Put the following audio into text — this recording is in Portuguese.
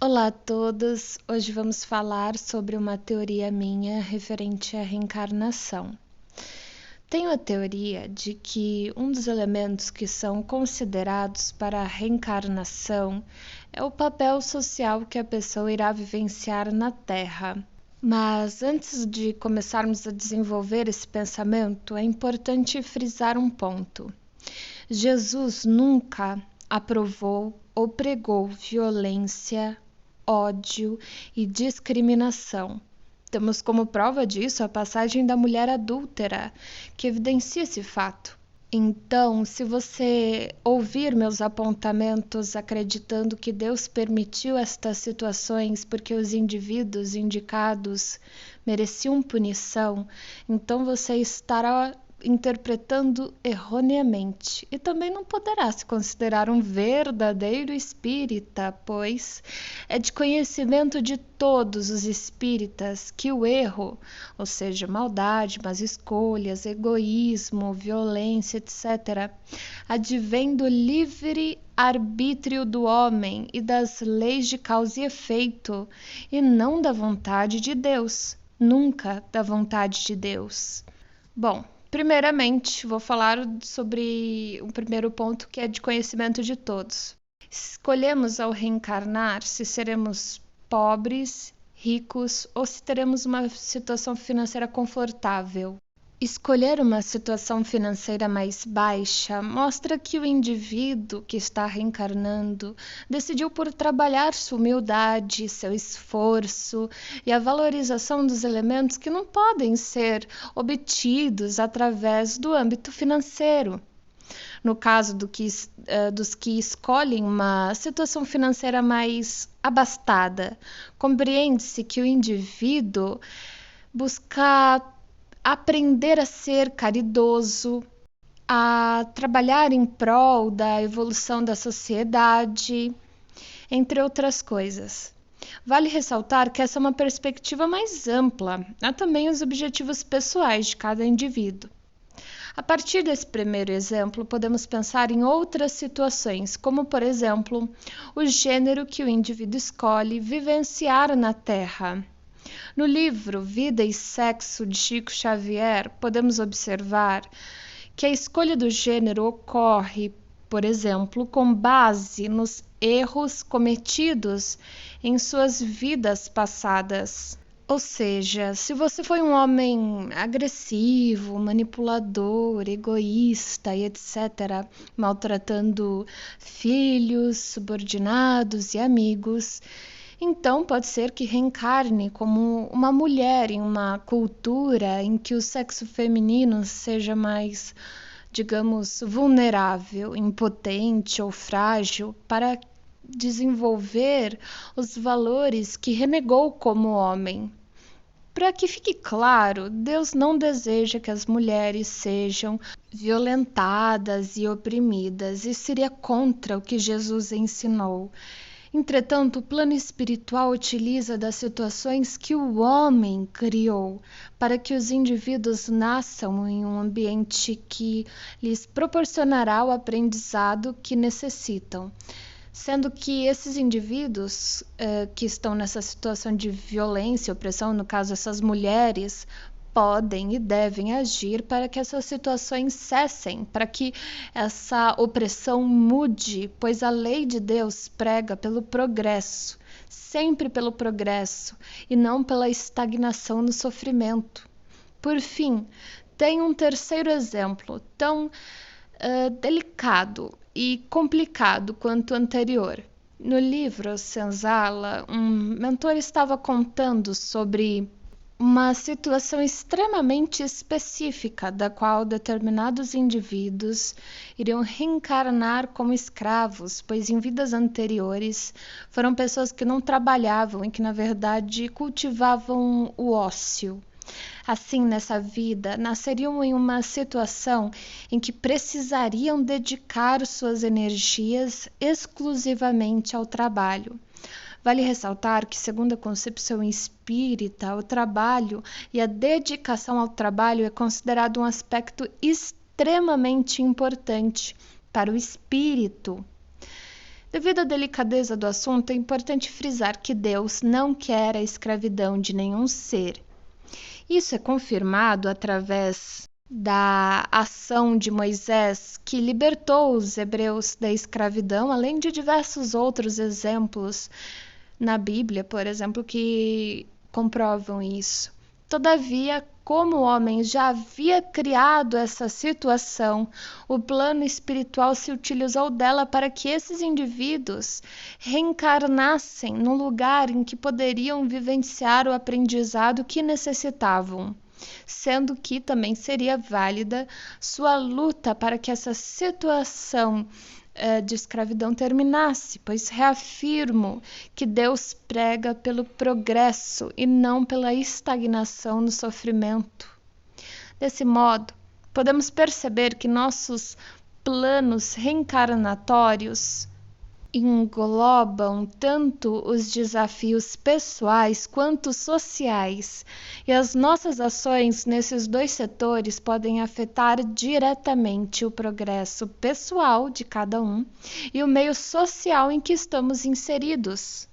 Olá a todos! Hoje vamos falar sobre uma teoria minha referente à reencarnação. Tenho a teoria de que um dos elementos que são considerados para a reencarnação é o papel social que a pessoa irá vivenciar na Terra. Mas antes de começarmos a desenvolver esse pensamento, é importante frisar um ponto. Jesus nunca aprovou ou pregou violência, ódio e discriminação. Temos como prova disso a passagem da mulher adúltera, que evidencia esse fato. Então, se você ouvir meus apontamentos acreditando que Deus permitiu estas situações porque os indivíduos indicados mereciam punição, então você estará interpretando erroneamente e também não poderá se considerar um verdadeiro espírita, pois é de conhecimento de todos os espíritas que o erro, ou seja, maldade, más escolhas, egoísmo, violência, etc., advém do livre arbítrio do homem e das leis de causa e efeito, e não da vontade de Deus, nunca da vontade de Deus. Bom, primeiramente, vou falar sobre o primeiro ponto, que é de conhecimento de todos. Escolhemos ao reencarnar se seremos pobres, ricos ou se teremos uma situação financeira confortável. Escolher uma situação financeira mais baixa mostra que o indivíduo que está reencarnando decidiu por trabalhar sua humildade, seu esforço e a valorização dos elementos que não podem ser obtidos através do âmbito financeiro. No caso dos que escolhem uma situação financeira mais abastada, compreende-se que o indivíduo busca aprender a ser caridoso, a trabalhar em prol da evolução da sociedade, entre outras coisas. Vale ressaltar que essa é uma perspectiva mais ampla, há também os objetivos pessoais de cada indivíduo. A partir desse primeiro exemplo, podemos pensar em outras situações, como, por exemplo, o gênero que o indivíduo escolhe vivenciar na Terra. No livro Vida e Sexo, de Chico Xavier, podemos observar que a escolha do gênero ocorre, por exemplo, com base nos erros cometidos em suas vidas passadas. Ou seja, se você foi um homem agressivo, manipulador, egoísta e etc., maltratando filhos, subordinados e amigos, então pode ser que reencarne como uma mulher em uma cultura em que o sexo feminino seja mais, digamos, vulnerável, impotente ou frágil para desenvolver os valores que renegou como homem. Para que fique claro, Deus não deseja que as mulheres sejam violentadas e oprimidas, e seria contra o que Jesus ensinou. Entretanto, o plano espiritual utiliza das situações que o homem criou para que os indivíduos nasçam em um ambiente que lhes proporcionará o aprendizado que necessitam. Sendo que esses indivíduos que estão nessa situação de violência e opressão, no caso essas mulheres, podem e devem agir para que essas situações cessem, para que essa opressão mude, pois a lei de Deus prega pelo progresso, sempre pelo progresso, e não pela estagnação no sofrimento. Por fim, tem um terceiro exemplo, tão delicado e complicado quanto o anterior. No livro Senzala, um mentor estava contando sobre uma situação extremamente específica da qual determinados indivíduos iriam reencarnar como escravos, pois em vidas anteriores foram pessoas que não trabalhavam e que na verdade cultivavam o ócio. Assim, nessa vida, nasceriam em uma situação em que precisariam dedicar suas energias exclusivamente ao trabalho. Vale ressaltar que, segundo a concepção espírita, o trabalho e a dedicação ao trabalho é considerado um aspecto extremamente importante para o espírito. Devido à delicadeza do assunto, é importante frisar que Deus não quer a escravidão de nenhum ser. Isso é confirmado através da ação de Moisés, que libertou os hebreus da escravidão, além de diversos outros exemplos na Bíblia, por exemplo, que comprovam isso. Todavia, como o homem já havia criado essa situação, o plano espiritual se utilizou dela para que esses indivíduos reencarnassem no lugar em que poderiam vivenciar o aprendizado que necessitavam, sendo que também seria válida sua luta para que essa situação de escravidão terminasse, pois reafirmo que Deus prega pelo progresso e não pela estagnação no sofrimento. Desse modo, podemos perceber que nossos planos reencarnatórios englobam tanto os desafios pessoais quanto sociais, e as nossas ações nesses dois setores podem afetar diretamente o progresso pessoal de cada um e o meio social em que estamos inseridos.